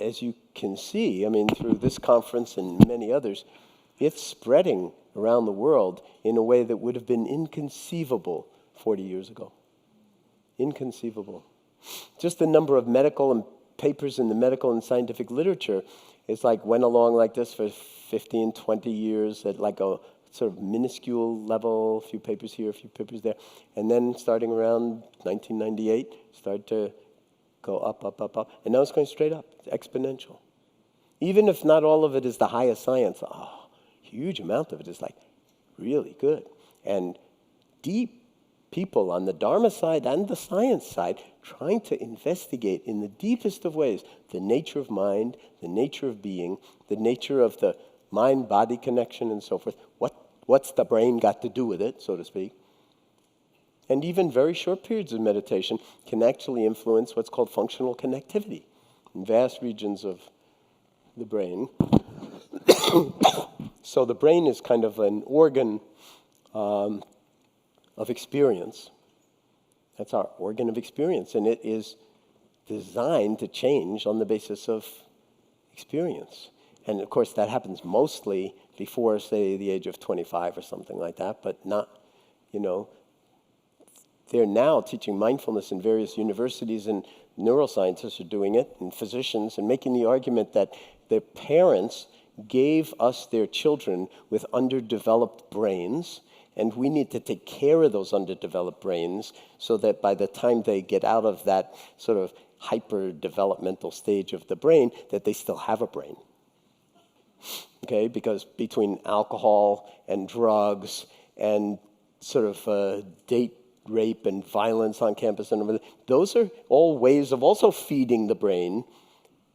as you can see, I mean, through this conference and many others, it's spreading around the world in a way that would have been inconceivable 40 years ago. Inconceivable. Just the number of medical and papers in the medical and scientific literature is like went along like this for 15, 20 years at like a sort of minuscule level, a few papers here, a few papers there, and then starting around 1998, started to go up, up, up, up, and now it's going straight up. It's exponential. Even if not all of it is the highest science, huge amount of it is like really good. And deep people on the Dharma side and the science side trying to investigate in the deepest of ways the nature of mind, the nature of being, the nature of the mind-body connection and so forth. What's the brain got to do with it, so to speak? And even very short periods of meditation can actually influence what's called functional connectivity in vast regions of the brain. So the brain is kind of an organ of experience. That's our organ of experience, and it is designed to change on the basis of experience. And of course, that happens mostly before, say, the age of 25 or something like that, but not, they're now teaching mindfulness in various universities, and neuroscientists are doing it, and physicians, and making the argument that their parents gave us their children with underdeveloped brains, and we need to take care of those underdeveloped brains so that by the time they get out of that sort of hyper-developmental stage of the brain, that they still have a brain. Okay, because between alcohol and drugs and sort of date rape and violence on campus and everything, those are all ways of also feeding the brain,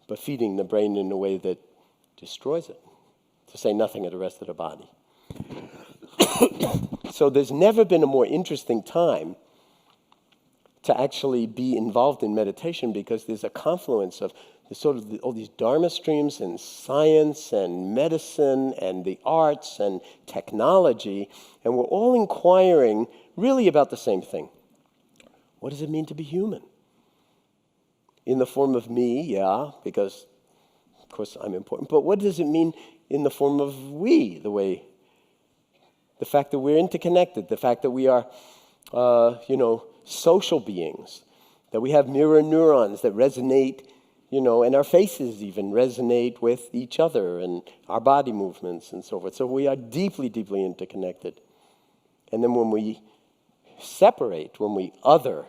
but feeding the brain in a way that destroys it, to say nothing of the rest of the body. So there's never been a more interesting time to actually be involved in meditation, because there's a confluence of all these Dharma streams and science and medicine and the arts and technology, and we're all inquiring really about the same thing. What does it mean to be human? In the form of me, yeah, because of course I'm important, but what does it mean in the form of we, the fact that we're interconnected, the fact that we are, social beings, that we have mirror neurons that resonate, and our faces even resonate with each other and our body movements and so forth. So we are deeply, deeply interconnected. And then when we separate, when we other,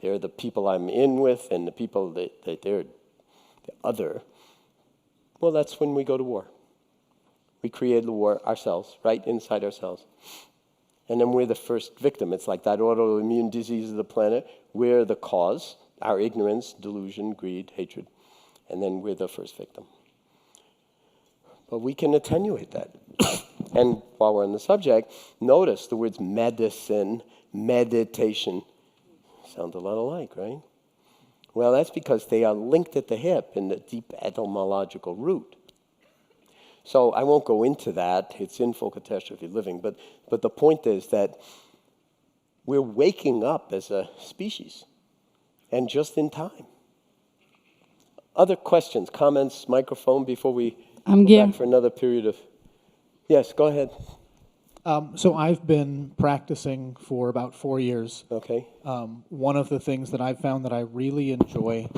they're the people I'm in with and the people that they're the other, well, that's when we go to war. We create the war ourselves, right inside ourselves. And then we're the first victim. It's like that autoimmune disease of the planet. We're the cause, our ignorance, delusion, greed, hatred. And then we're the first victim. But we can attenuate that. And while we're on the subject, notice the words medicine, meditation, sound a lot alike, right? Well, that's because they are linked at the hip in the deep etymological root. So I won't go into that. It's in Full Catastrophe Living. But the point is that we're waking up as a species, and just in time. Other questions, comments, microphone before we go back for another period of... Yes, go ahead. So I've been practicing for about 4 years. Okay. One of the things that I've found that I really enjoy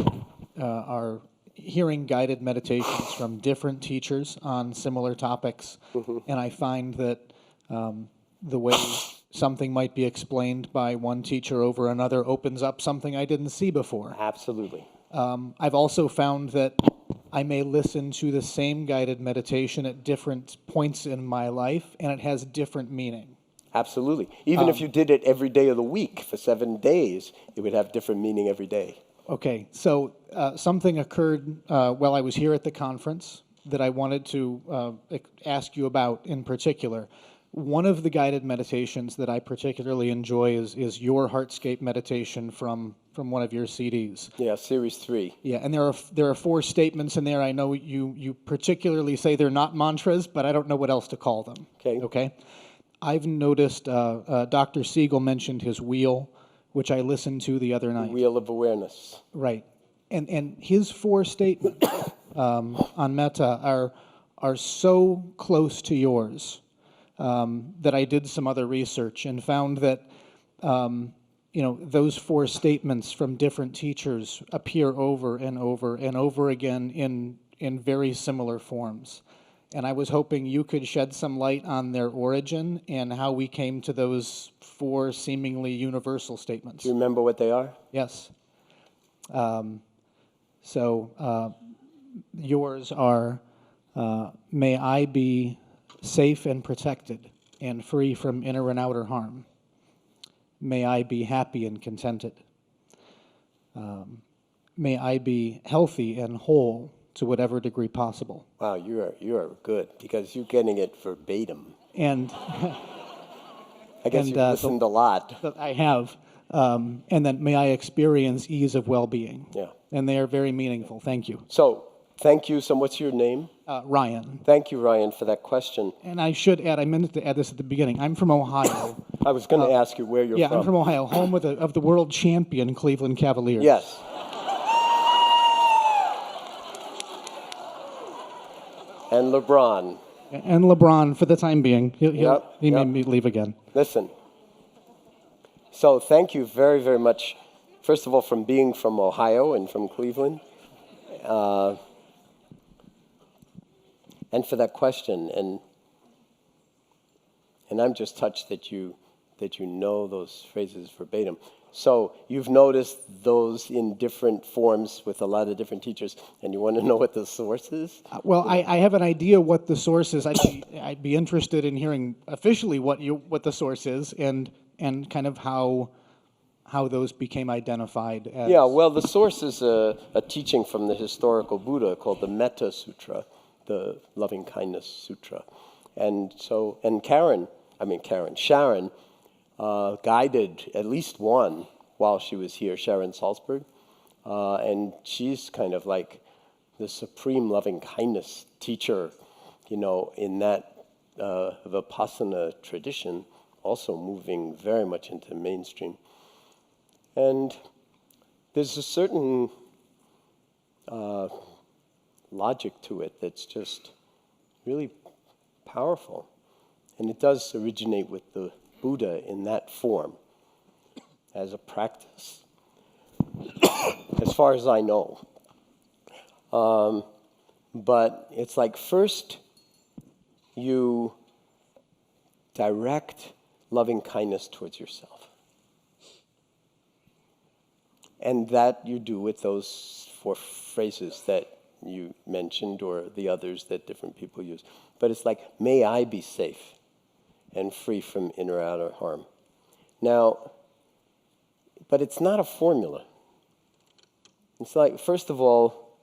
are hearing guided meditations from different teachers on similar topics. Mm-hmm. And I find that the way something might be explained by one teacher over another opens up something I didn't see before. Absolutely. I've also found that I may listen to the same guided meditation at different points in my life, and it has different meaning. Absolutely. Even if you did it every day of the week for 7 days, it would have different meaning every day. Okay, so something occurred while I was here at the conference that I wanted to ask you about in particular. One of the guided meditations that I particularly enjoy is your Heartscape meditation from one of your CDs. Yeah, Series 3. Yeah, and there are 4 statements in there. I know you particularly say they're not mantras, but I don't know what else to call them. Okay? I've noticed Dr. Siegel mentioned his wheel, which I listened to the other night. Wheel of awareness. Right. And his 4 statements on metta are so close to yours that I did some other research and found that those 4 statements from different teachers appear over and over and over again in very similar forms. And I was hoping you could shed some light on their origin and how we came to those 4 seemingly universal statements. Do you remember what they are? Yes. Yours are, may I be safe and protected and free from inner and outer harm. May I be happy and contented. May I be healthy and whole to whatever degree possible. Wow, you are good because you're getting it verbatim. And I guess you've listened a lot. I have. And then may I experience ease of well-being. Yeah. And they are very meaningful. Thank you. So, thank you. So, what's your name? Ryan. Thank you, Ryan, for that question. And I should add, I meant to add this at the beginning. I'm from Ohio. I was going to ask you where you're from. Yeah, I'm from Ohio, home of the world champion Cleveland Cavaliers. Yes. And LeBron. And LeBron for the time being. He made me leave again. Listen. So thank you very, very much, first of all, from being from Ohio and from Cleveland. And for that question. And I'm just touched that you know those phrases verbatim. So you've noticed those in different forms with a lot of different teachers, and you want to know what the source is? Well, I have an idea what the source is. I'd be interested in hearing officially what the source is and kind of how those became identified as. Yeah, well, the source is a teaching from the historical Buddha called the Metta Sutra, the Loving Kindness Sutra. And Sharon guided at least one while she was here, Sharon Salzberg. And she's kind of like the supreme loving kindness teacher, in that Vipassana tradition, also moving very much into mainstream. And there's a certain logic to it that's just really powerful. And it does originate with the Buddha in that form as a practice, as far as I know. But it's like first you direct loving kindness towards yourself. And that you do with those 4 phrases that you mentioned or the others that different people use. But it's like, may I be safe and free from inner outer harm. Now, but it's not a formula. It's like, first of all,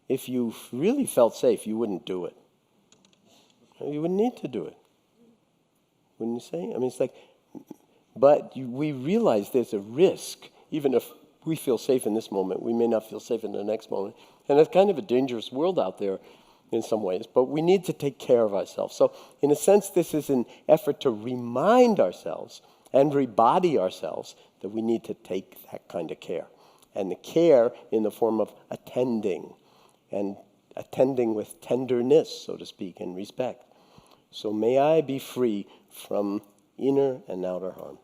if you really felt safe, you wouldn't do it. You wouldn't need to do it. Wouldn't you say? I mean, it's like, but we realize there's a risk. Even if we feel safe in this moment, we may not feel safe in the next moment. And it's kind of a dangerous world out there in some ways, but we need to take care of ourselves. So in a sense, this is an effort to remind ourselves and rebody ourselves that we need to take that kind of care. And the care in the form of attending, and attending with tenderness, so to speak, and respect. So may I be free from inner and outer harm,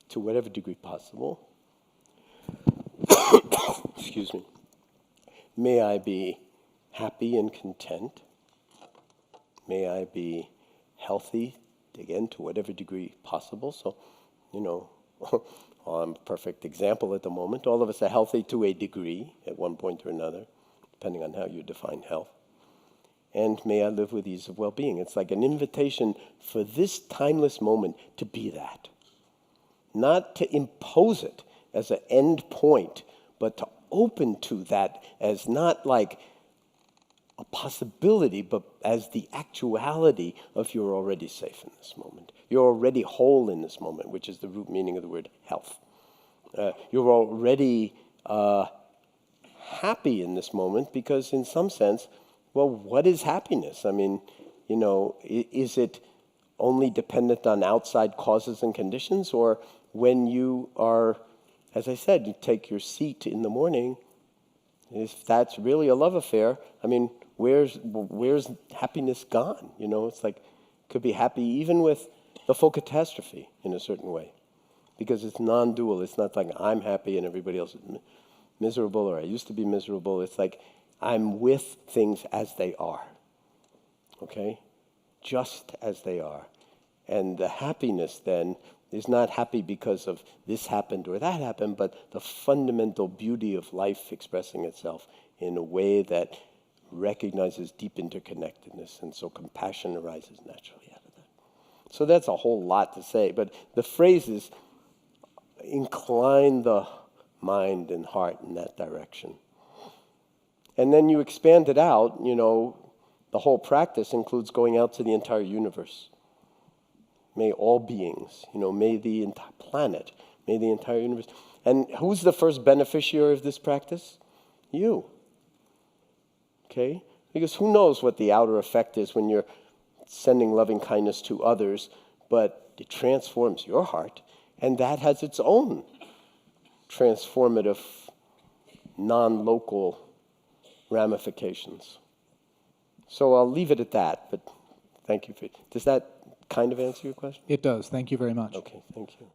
to whatever degree possible. Excuse me. May I be happy and content. May I be healthy, again, to whatever degree possible. So, I'm a perfect example at the moment. All of us are healthy to a degree at one point or another, depending on how you define health. And may I live with ease of well-being. It's like an invitation for this timeless moment to be that. Not to impose it as an end point, but to open to that as not like a possibility, but as the actuality of you're already safe in this moment. You're already whole in this moment, which is the root meaning of the word health. You're already happy in this moment because in some sense, well, what is happiness? I mean, is it only dependent on outside causes and conditions? Or when you are, as I said, you take your seat in the morning If that's really a love affair, I mean, where's happiness gone? You know, it's like, could be happy even with the full catastrophe in a certain way, because it's non-dual. It's not like I'm happy and everybody else is miserable, or I used to be miserable. It's like I'm with things as they are, okay? Just as they are. And the happiness then is not happy because of this happened or that happened, but the fundamental beauty of life expressing itself in a way that recognizes deep interconnectedness, and so compassion arises naturally out of that. So that's a whole lot to say, but the phrases incline the mind and heart in that direction. And then you expand it out, you know, the whole practice includes going out to the entire universe. May all beings, you know, may the entire planet, may the entire universe. And who's the first beneficiary of this practice? You. Okay? Because who knows what the outer effect is when you're sending loving kindness to others, but it transforms your heart, and that has its own transformative, non-local ramifications. So I'll leave it at that, but thank you. Does that kind of answer your question? It does. Thank you very much. Okay, thank you.